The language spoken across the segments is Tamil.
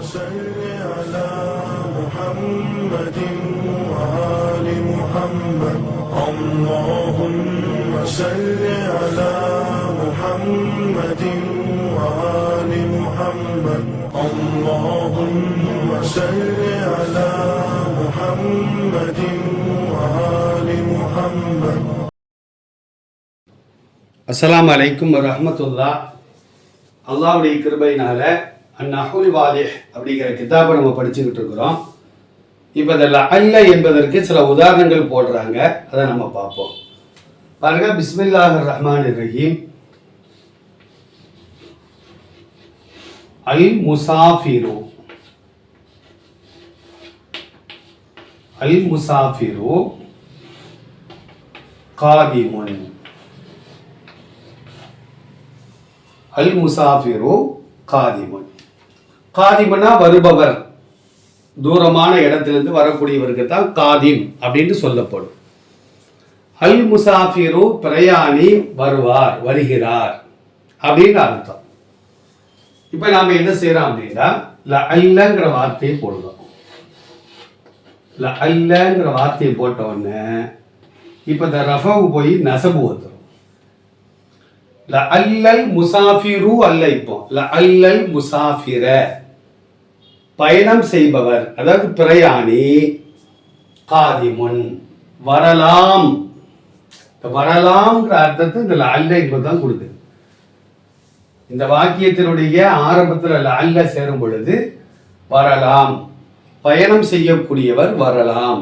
صل على محمد وآل محمد اللهم صل على محمد وآل محمد اللهم صل على محمد وآل محمد. அஸ்ஸலாமு அலைக்கும் வரஹ்மத்துல்லாஹ். அல்லாஹ்வுடைய கிருபையினால அந்நஹுல் வாலிஹ் அப்படிங்கிற கிதாபை நம்ம படிச்சுக்கிட்டு இருக்கிறோம். இப்போ இதில் அல்ல என்பதற்கு சில உதாரணங்கள் போடுறாங்க, அதை நம்ம பார்ப்போம். பாருங்க, பிஸ்மில்லாஹிர் ரஹ்மானிர் ரஹீம். அல் முசாஃபிரு, அல் முசாஃபிரு காதிமுன், அல் முசாஃபிரு காதிமுன். காதிமுன்னா வருபவர், தூரமான இடத்திலிருந்து வரக்கூடியவருக்கு தான் காதிம் அப்படின்னு சொல்லப்படும். அல் முசாஃபிரு பிரயாணி வருவார், வருகிறார் அப்படின்னு அர்த்தம். இப்போ நாம் என்ன செய்யறோம் அப்படின்னா ல அல்லங்கிற வார்த்தையை போடுறோம். ல அல்லங்கிற வார்த்தையை போட்ட உடனே இப்போ இந்த ரஃபவு போய் நசபு வந்துடும். ல அல்லல் முசாஃபிரு அல்ல, இப்போ ல அல்லல் முசாஃபிர பயணம் செய்பவர், அதாவது பிரயாணி, காதிமுன் வரலாம். வரலாம்ங்கிற அர்த்தத்தை இந்த அல்ல இப்பதான் கொடுக்குது. இந்த வாக்கியத்தினுடைய ஆரம்பத்தில் அல்ல சேரும் பொழுது வரலாம், பயணம் செய்யக்கூடியவர் வரலாம்,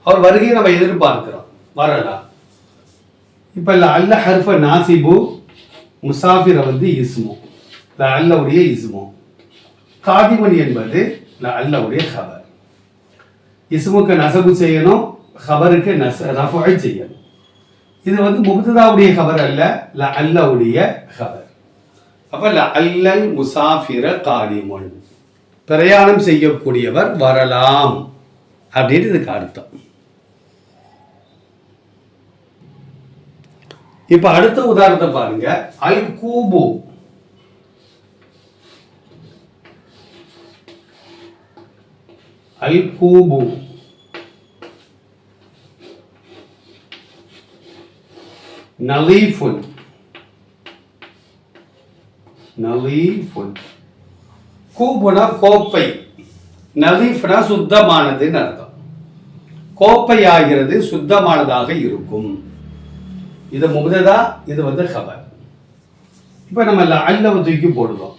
அவர் வருகையை நம்ம எதிர்பார்க்கிறோம், வரலாம். இப்போ அல்ல ஹர்ஃப நாசிபு, முசாஃபிர வந்து இஸ்மு, அல்லவுடைய இஸ்மு. காதிமன் என்பது அல்லவுடைய ஹபர். இஸ்முக்கு நசபு செய்யணும், ஹபருக்கு ரஃபு செய்யணும். இது வந்து முப்ததாவுடைய ஹபர் அல்ல, அல்லவுடைய ஹபர். அப்போ அல்லல் முசாஃபிர காதிமுன் பிரயாணம் செய்யக்கூடியவர் வரலாம் அப்படின்னு இதுக்கு அர்த்தம். இப்ப அடுத்த உதாரணத்தை பாருங்க. அல் கூபு, அல் கூபு நலீஃபுன், நலீஃபுன். கூபுனா கோப்பை, நலீஃப்னா சுத்தமானதுன்னு அர்த்தம். கோப்பை ஆகிறது சுத்தமானதாக இருக்கும். இது முப்ததா, இது வந்து ஹபர். இப்போ நம்ம அல்லவை தூக்கி போடுவோம்.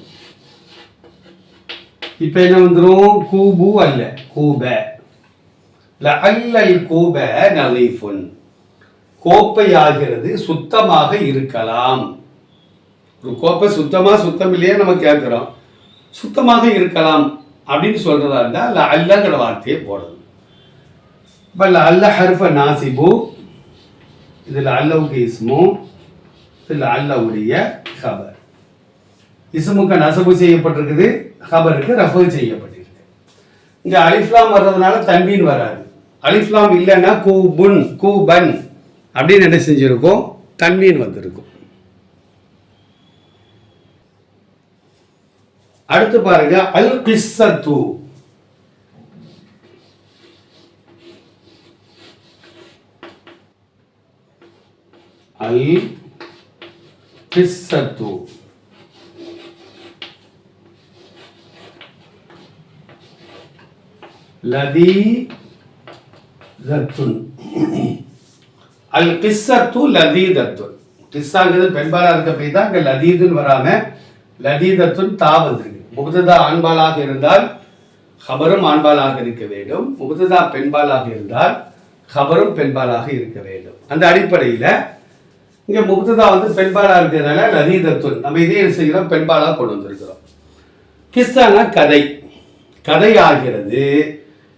இப்போ என்ன வந்துடும்? கூபு அல்ல, கூப. அல்லல் கூப நலீஃபுன் கோப்பை ஆகிறது சுத்தமாக இருக்கலாம். ஒரு கோப்பை சுத்தமா சுத்தம் இல்லையா நம்ம கேட்கிறோம். சுத்தமாக இருக்கலாம் அப்படின்னு சொல்றதா இருந்தா அல்லங்கிற வார்த்தையை போடணும். இப்போ அல்ல ஹர்ஃப நாசிபு, இதில் அல்லவுக்கு இஸ்மு, இதில் அல்லவுடைய ஹபர். இஸ்முக்கு நசபு செய்யப்பட்டிருக்குது, ஹபருக்கு ரஃபு செய்யப்பட்டிருக்கு. இங்கே அலிஃப்லாம் வர்றதுனால தன்வீன் வராது. அலிஃப்லாம் இல்லைன்னா கூபுன், கூபன் அப்படின்னு என்ன செஞ்சிருக்கோம்? தன்வீன் வந்திருக்கும். அடுத்து பாருங்க, அல் கிஸ்ஸத்து, அல் கிஸ்ஸத்து லதீதத்துன். அல் கிஸ்ஸத்து லதீதத்துன். கிஸ்ஸாங்கிறது பெண்பாலா இருக்க போய் தான் இங்க லதீதுன்னு வராம லதீதத்துன் தா வந்திருக்கு. முப்ததா ஆண்பாலாக இருந்தால் ஹபரும் ஆண்பாலாக இருக்க வேண்டும். முப்ததா பெண்பாலாக இருந்தால் ஹபரும் பெண்பாலாக இருக்க வேண்டும். அந்த அடிப்படையில் இங்கே முப்ததா வந்து பெண்பாலாக இருக்கிறதுனால லதீதத்துன் நம்ம இதே செய்கிறோம், பெண்பாலாக கொண்டு வந்திருக்கிறோம். கிஸ்ஸானா கதை, கதை ஆகிறது.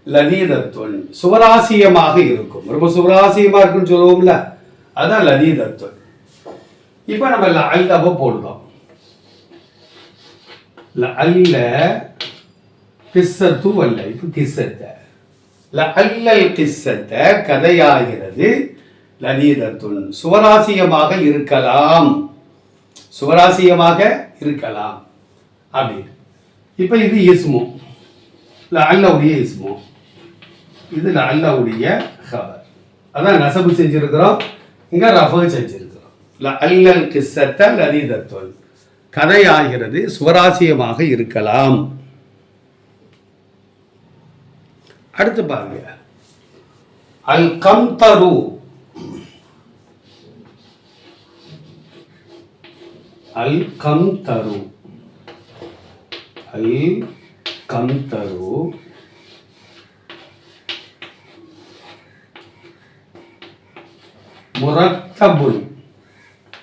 லதீதத்துன் சுவராசியமாக இருக்கும், ரொம்ப சுவராசியமாக இருக்குன்னு சொல்லுவோம்ல, அதான் லதீதத்துன். இப்போ நம்ம அல்லவை போடுறோம். அல்ல கிஸ்ஸத்து அல்ல, இப்போ கிஸ்ஸத்த அல்லல் கிஸ்ஸத்த கதையாகிறது. லதீதத்துன் சுவராசியமாக இருக்கலாம், சுவராசியமாக இருக்கலாம் அப்படின்னு. இப்போ இது இஸ்மு, லஅல்லவுடைய இஸ்மு, இது லஅல்லவுடைய ஹபர். அதான் நசபு செஞ்சிருக்கிறோம், இங்க ரஃபு செஞ்சிருக்கிறோம். லஅல்லல் கிஸ்ஸத்த லதீதத்துன், கதை ஆகிறது சுவராசியமாக இருக்கலாம். அடுத்து பாருங்க, அல் கம்தரு, அல் கம்தரு, அல் கம்தரு முரத்தபுன்,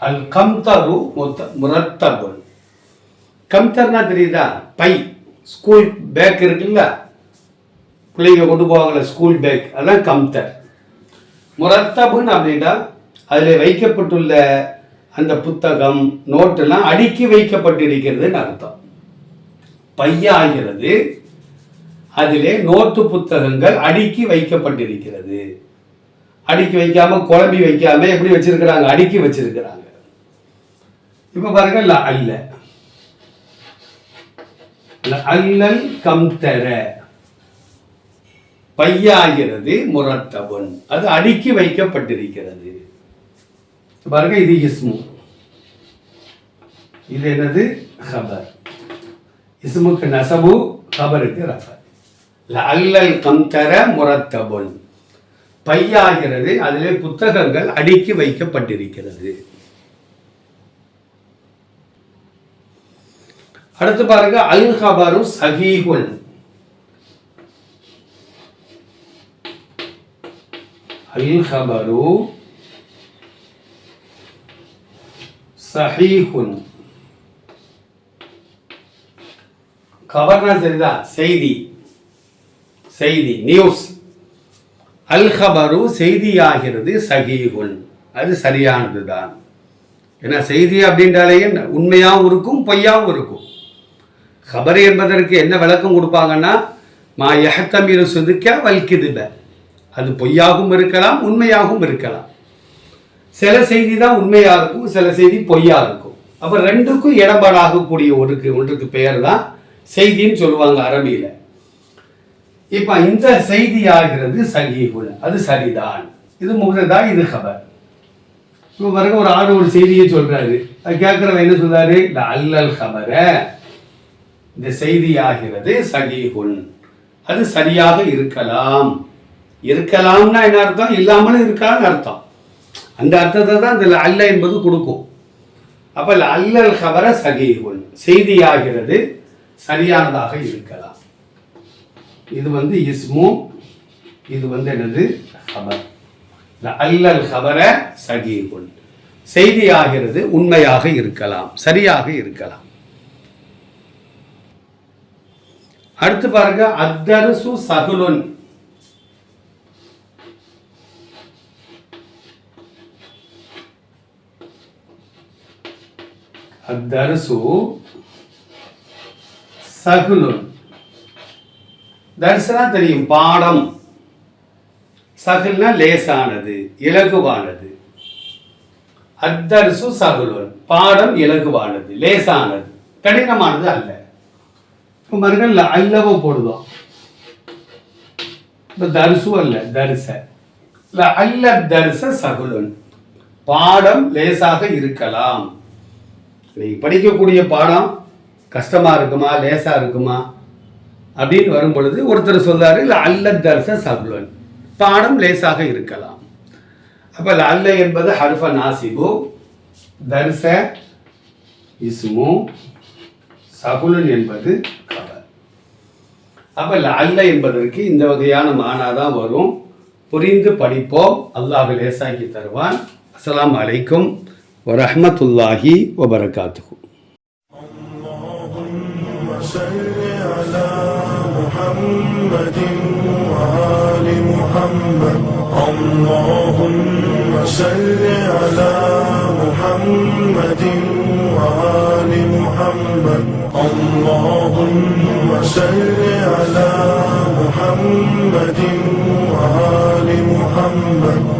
அல் கம்தரு முரத்தபுன். கம்தர்னா தெரியுதா? பை, ஸ்கூல் பேக் இருக்குல்ல, பிள்ளைங்க கொண்டு போவாங்களே ஸ்கூல் பேக், அதான் கம்தர். முரத்தபுன் அப்படின்னா அதில் வைக்கப்பட்டுள்ள அந்த புத்தகம் நோட்டெல்லாம் அடுக்கி வைக்கப்பட்டிருக்கிறதுன்னு அர்த்தம். பையாகிறது, அதிலே நோட்டு புத்தகங்கள் அடுக்கி வைக்கப்பட்டிருக்கிறது. அடுக்கி வைக்காம குழம்பி வைக்காம எப்படி வச்சிருக்கிறாங்க? அடுக்கி வச்சிருக்கிறாங்க. இப்ப பாருங்க, அல்ல அல்லல் கம்தர, பையாகிறது முரத்தபுன், அது அடுக்கி வைக்கப்பட்டிருக்கிறது. பாருங்க, இது இஸ்மு, இது என்னது? ஹபர். இஸ்முக்கு நசபு, ஹபருக்கு ரஃபர். அல்லல் கம்தர முரத்தபுன், பையாகிறது, அதிலே புத்தகங்கள் அடுக்கி வைக்கப்பட்டிருக்கிறது. அடுத்து பாருங்க, அல் ஹபரு சஹீஹுன், அல் ஹபரு சஹீஹுன். கவர்னா சரிதா? செய்தி, செய்தி, நியூஸ். அல் ஹபரு செய்தியாகிறது சஹீஹுன், அது சரியானதுதான். ஏன்னா செய்தி அப்படின்றாலே உண்மையாகவும் இருக்கும் பொய்யாகவும் இருக்கும். ஹபர் என்பதற்கு என்ன விளக்கம் கொடுப்பாங்கன்னா, மா யஹ்தமிலு சுதுக்க வல்கிதுப, அது பொய்யாகவும் இருக்கலாம் உண்மையாகவும் இருக்கலாம். சில செய்தி தான் உண்மையா இருக்கும், சில செய்தி பொய்யா இருக்கும். அப்ப ரெண்டுக்கும் இடபாடாகக்கூடிய ஒன்றுக்கு பெயர் தான் செய்தின்னு சொல்லுவாங்க அரபியில. இப்ப இந்த செய்தியாகிறது சஹீஹுன், அது சரிதான், இது முப்ததா, இது ஹபர். இப்போ பாருங்க, ஒரு ஆள் ஒரு செய்தியை சொல்றாரு, அது கேட்கிறவன் என்ன சொல்றாரு? அல்லல் ஹபர, இந்த செய்தியாகிறது சஹீஹுன், அது சரியாக இருக்கலாம். இருக்கலாம்னா என்ன அர்த்தம்? இல்லாமலும் இருக்கலாம்னு அர்த்தம். அந்த அர்த்தத்தை தான் இந்த அல்ல என்பது கொடுக்கும். அப்ப அல்லல் ஹபர சஹீஹுன், செய்தியாகிறது சரியானதாக இருக்கலாம். இது வந்து இஸ்மு, இது வந்து என்னது? ஹபர். அல்லல் ஹபர சஹீஹுன், செய்தியாகிறது உண்மையாக இருக்கலாம், சரியாக இருக்கலாம். அடுத்து பாருங்க, அத்தர்சு சஹுலுன், அத்தர்சு சஹுலுன். தர்சனா தெரியும், பாடம். சஹுல்னா லேசானது, இலகுவானது. அத்தர்சு சஹுலுன், பாடம் இலகுவானது, லேசானது, கடினமானது அல்ல. இப்போ மறுகள் அல்லவோ போடுவோம். இப்போ தர்சு அல்ல, தர்ச. அல்ல தர்ச சஹுலுன், பாடம் லேசாக இருக்கலாம். நீங்க படிக்கக்கூடிய பாடம் கஷ்டமா இருக்குமா லேசா இருக்குமா அப்படின்னு வரும் பொழுது ஒருத்தர் சொல்றாரு, அல்ல தர்ச சஹுலுன், பாடம் லேசாக இருக்கலாம். அப்ப அல்ல என்பது ஹர்ஃப நாசிபு, தர்ச இஸ்மு, சஹுலுன் என்பது கபர். அப்ப அல்ல என்பதற்கு இந்த வகையான மானாதான் வரும். புரிந்து படிப்போம், அல்லாஹ் லேசாக்கி தருவான். அஸ்ஸலாமு அலைக்கும் வரஹ்மத்துல்லாஹி வபரகாத்துஹு. اللهم صل على محمد وآل محمد. اللهم صل على محمد وآل محمد.